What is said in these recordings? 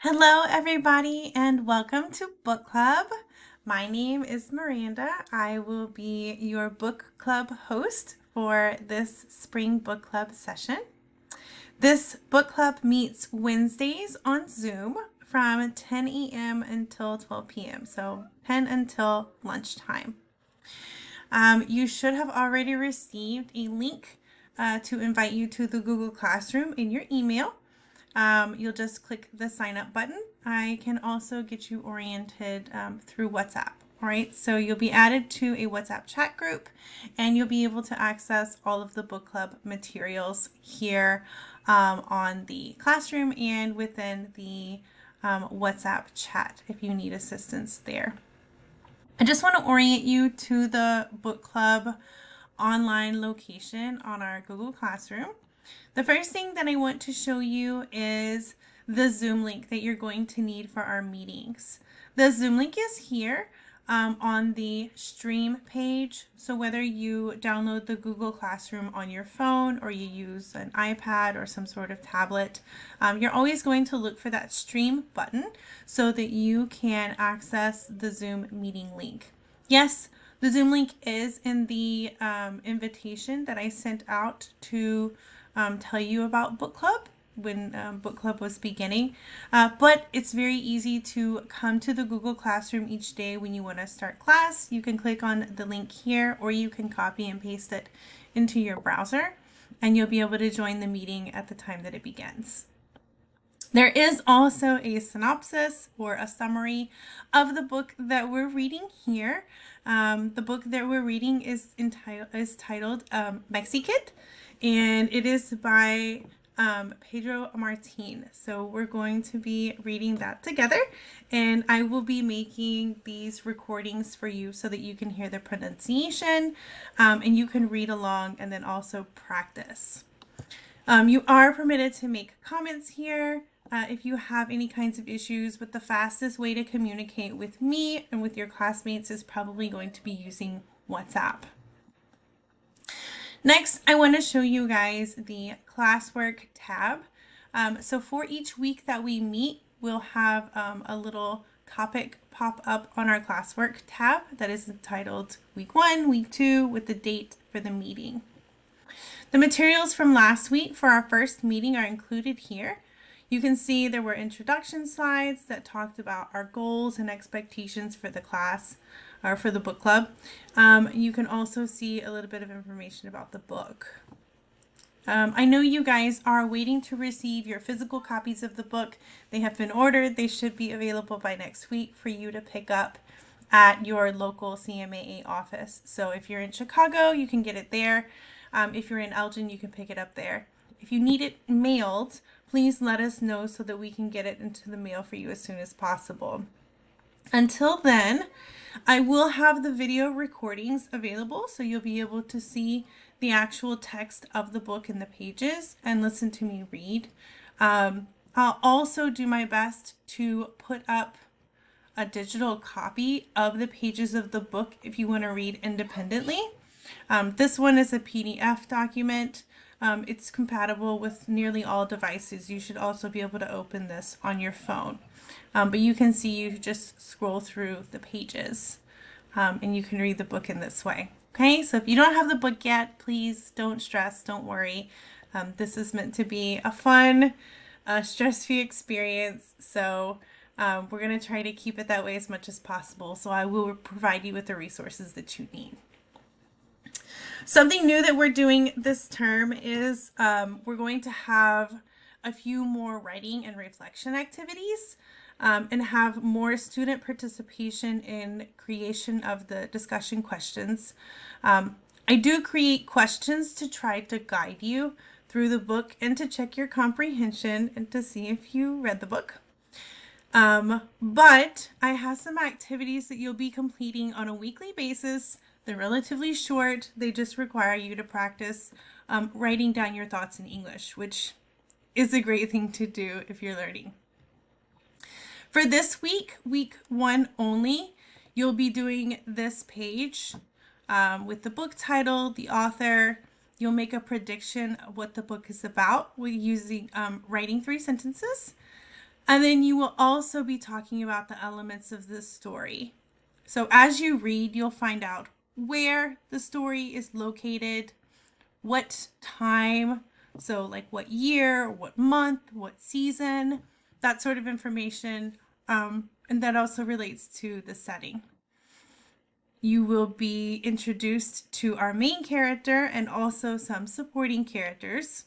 Hello, everybody, and welcome to Book Club. My name is Miranda. I will be your book club host for this spring book club session. This book club meets Wednesdays on Zoom from 10 a.m. until 12 p.m., so 10 until lunchtime. You should have already received a link to invite you to the Google Classroom in your email. You'll just click the sign up button. I can also get you oriented through WhatsApp. All right, so you'll be added to a WhatsApp chat group and you'll be able to access all of the book club materials here on the classroom and within the WhatsApp chat if you need assistance there. I just want to orient you to the book club online location on our Google Classroom. The first thing that I want to show you is the Zoom link that you're going to need for our meetings. The Zoom link is here on the stream page. So whether you download the Google Classroom on your phone or you use an iPad or some sort of tablet, you're always going to look for that stream button so that you can access the Zoom meeting link. Yes, the Zoom link is in the invitation that I sent out to tell you about book club when book club was beginning, but it's very easy to come to the Google Classroom each day when you want to start class. You can click on the link here or you can copy and paste it into your browser and you'll be able to join the meeting at the time that it begins. There is also a synopsis or a summary of the book that we're reading here. The book that we're reading is titled Mexikid, and it is by Pedro Martin. So we're going to be reading that together, and I will be making these recordings for you so that you can hear the pronunciation and you can read along and then also practice. You are permitted to make comments here. If you have any kinds of issues, but the fastest way to communicate with me and with your classmates is probably going to be using WhatsApp. Next, I want to show you guys the classwork tab. So for each week that we meet, we'll have a little topic pop up on our classwork tab that is entitled Week 1, Week 2 with the date for the meeting. The materials from last week for our first meeting are included here. You can see there were introduction slides that talked about our goals and expectations for the class or for the book club. You can also see a little bit of information about the book. I know you guys are waiting to receive your physical copies of the book. They have been ordered. They should be available by next week for you to pick up at your local CMAA office. So if you're in Chicago, you can get it there. If you're in Elgin, you can pick it up there. If you need it mailed, please let us know so that we can get it into the mail for you as soon as possible. Until then, I will have the video recordings available so you'll be able to see the actual text of the book and the pages and listen to me read. I'll also do my best to put up a digital copy of the pages of the book if you want to read independently. This one is a PDF document. It's compatible with nearly all devices. You should also be able to open this on your phone. But you can see you just scroll through the pages and you can read the book in this way. Okay, so if you don't have the book yet, please don't stress, don't worry. This is meant to be a fun, stress-free experience. So we're going to try to keep it that way as much as possible. So I will provide you with the resources that you need. Something new that we're doing this term is we're going to have a few more writing and reflection activities and have more student participation in creation of the discussion questions. I do create questions to try to guide you through the book and to check your comprehension and to see if you read the book. But I have some activities that you'll be completing on a weekly basis. They're relatively short. They just require you to practice writing down your thoughts in English, which is a great thing to do if you're learning. For this week, week 1 only, you'll be doing this page with the book title, the author. You'll make a prediction of what the book is about with using writing 3 sentences. And then you will also be talking about the elements of this story. So as you read, you'll find out where the story is located, what time, so like what year, what month, what season, that sort of information. And that also relates to the setting. You will be introduced to our main character and also some supporting characters.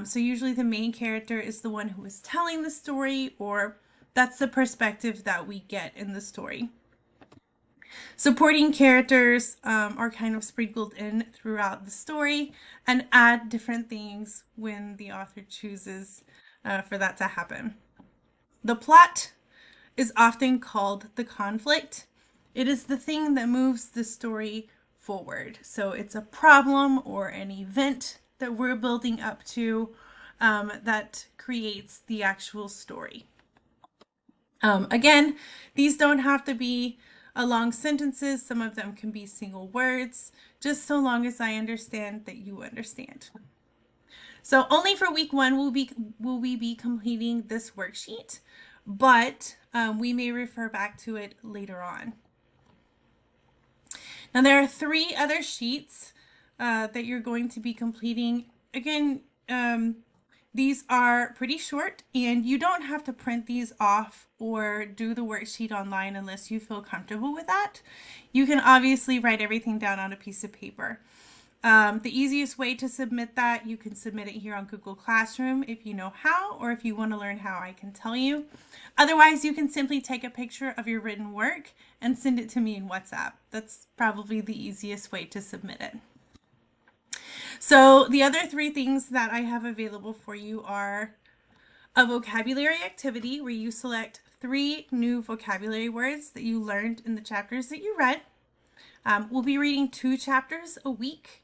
So usually the main character is the one who is telling the story, or that's the perspective that we get in the story. Supporting characters are kind of sprinkled in throughout the story and add different things when the author chooses for that to happen. The plot is often called the conflict. It is the thing that moves the story forward. So it's a problem or an event that we're building up to that creates the actual story. Again, these don't have to be long sentences. Some of them can be single words, just so long as I understand that you understand. So only for week one will we be completing this worksheet, but we may refer back to it later on. Now there are 3 other sheets that you're going to be completing. Again, these are pretty short, and you don't have to print these off or do the worksheet online unless you feel comfortable with that. You can obviously write everything down on a piece of paper. The easiest way to submit that, you can submit it here on Google Classroom if you know how, or if you want to learn how, I can tell you. Otherwise, you can simply take a picture of your written work and send it to me in WhatsApp. That's probably the easiest way to submit it. So the other 3 things that I have available for you are a vocabulary activity where you select 3 new vocabulary words that you learned in the chapters that you read. We'll be reading 2 chapters a week.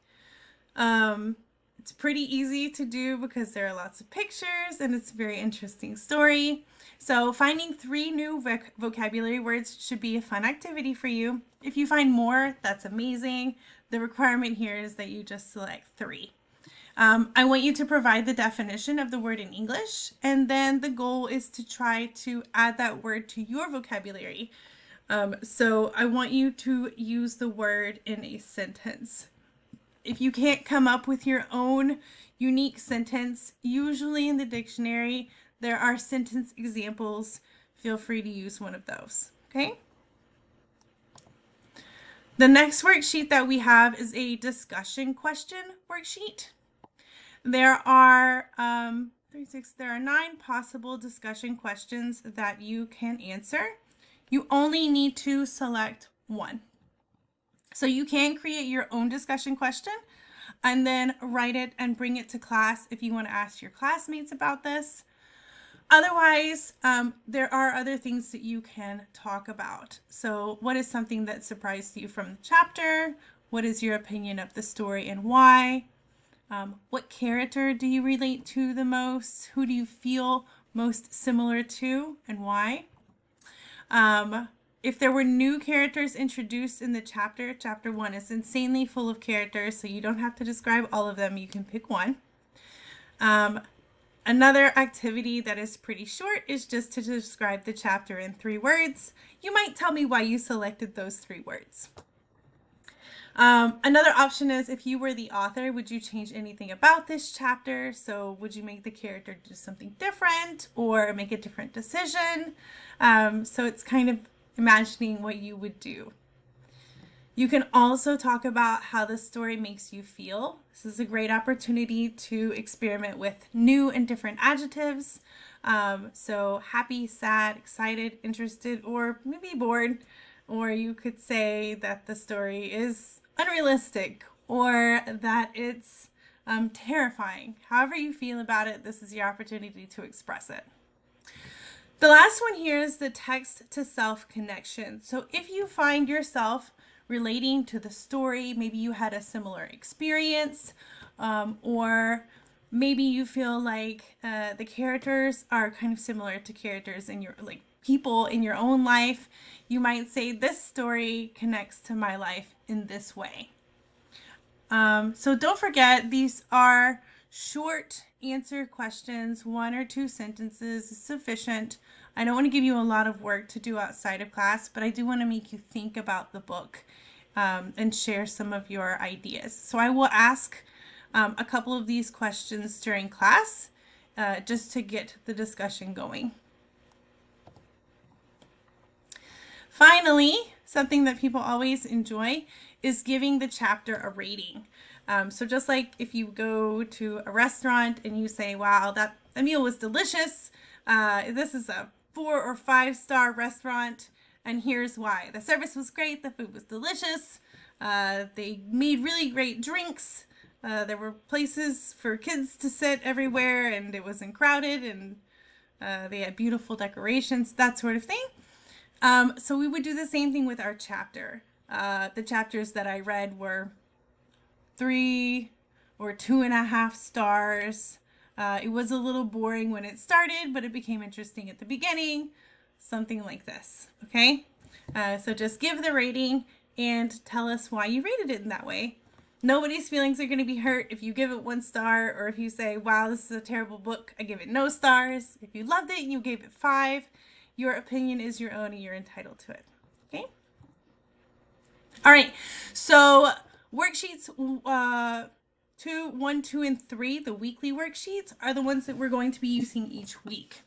It's pretty easy to do because there are lots of pictures and it's a very interesting story. So finding 3 new vocabulary words should be a fun activity for you. If you find more, that's amazing. The requirement here is that you just select 3. I want you to provide the definition of the word in English, and then the goal is to try to add that word to your vocabulary. So I want you to use the word in a sentence. If you can't come up with your own unique sentence, usually in the dictionary, there are sentence examples. Feel free to use one of those, okay? The next worksheet that we have is a discussion question worksheet. There are 9 possible discussion questions that you can answer. You only need to select one. So you can create your own discussion question and then write it and bring it to class if you want to ask your classmates about this. Otherwise, there are other things that you can talk about. So what is something that surprised you from the chapter? What is your opinion of the story and why? What character do you relate to the most? Who do you feel most similar to and why? If there were new characters introduced in the chapter 1 is insanely full of characters, so you don't have to describe all of them. You can pick one. Another activity that is pretty short is just to describe the chapter in 3 words. You might tell me why you selected those 3 words. Another option is, if you were the author, would you change anything about this chapter? So would you make the character do something different or make a different decision? So it's kind of imagining what you would do. You can also talk about how the story makes you feel. This is a great opportunity to experiment with new and different adjectives. So happy, sad, excited, interested, or maybe bored. Or you could say that the story is unrealistic or that it's terrifying. However you feel about it, this is your opportunity to express it. The last one here is the text to self connection. So if you find yourself relating to the story, maybe you had a similar experience, or maybe you feel like the characters are kind of similar to characters in your, like, people in your own life, you might say this story connects to my life in this way. So don't forget, these are short answer questions, 1 or 2 sentences is sufficient. I don't want to give you a lot of work to do outside of class, but I do want to make you think about the book and share some of your ideas. So I will ask a couple of these questions during class just to get the discussion going. Finally, something that people always enjoy is giving the chapter a rating. So just like if you go to a restaurant and you say, wow, that meal was delicious. This is a 4 or 5 star restaurant, and here's why. The service was great. The food was delicious. They made really great drinks. There were places for kids to sit everywhere, and it wasn't crowded, and they had beautiful decorations, that sort of thing. So we would do the same thing with our chapter. The chapters that I read were 3 or 2.5 stars. It was a little boring when it started, but it became interesting at the beginning. Something like this, okay? So just give the rating and tell us why you rated it in that way. Nobody's feelings are going to be hurt if you give it 1 star, or if you say, wow, this is a terrible book, I give it no stars. If you loved it and you gave it 5, your opinion is your own and you're entitled to it, okay? All right, so worksheets 1, 2, and 3, the weekly worksheets, are the ones that we're going to be using each week.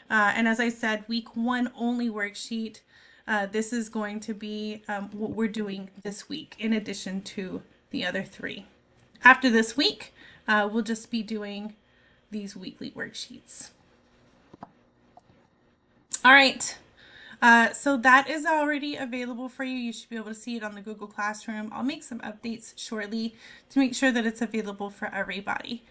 And as I said, week 1 only worksheet. This is going to be what we're doing this week in addition to the other 3. After this week, we'll just be doing these weekly worksheets. All right, so that is already available for you. You should be able to see it on the Google Classroom. I'll make some updates shortly to make sure that it's available for everybody.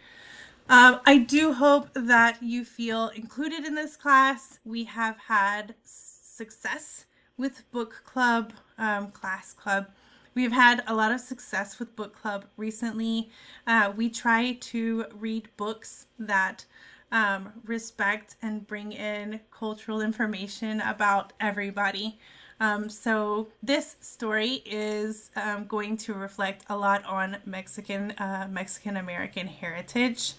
I do hope that you feel included in this class. We have had success with book club, class club. We've had a lot of success with book club recently. We try to read books that respect and bring in cultural information about everybody. So this story is going to reflect a lot on Mexican American heritage.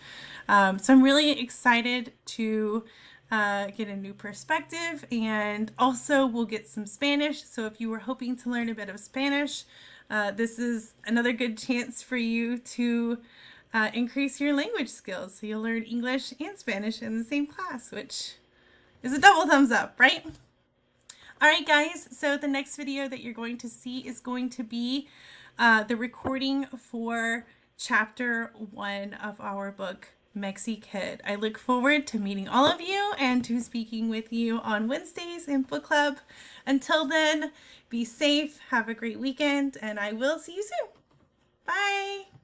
So I'm really excited to get a new perspective, and also we'll get some Spanish. So if you were hoping to learn a bit of Spanish, this is another good chance for you to increase your language skills. So you'll learn English and Spanish in the same class, which is a double thumbs up, right? All right, guys, so the next video that you're going to see is going to be the recording for chapter 1 of our book, Mexikid. I look forward to meeting all of you and to speaking with you on Wednesdays in book club. Until then, be safe, have a great weekend, and I will see you soon. Bye.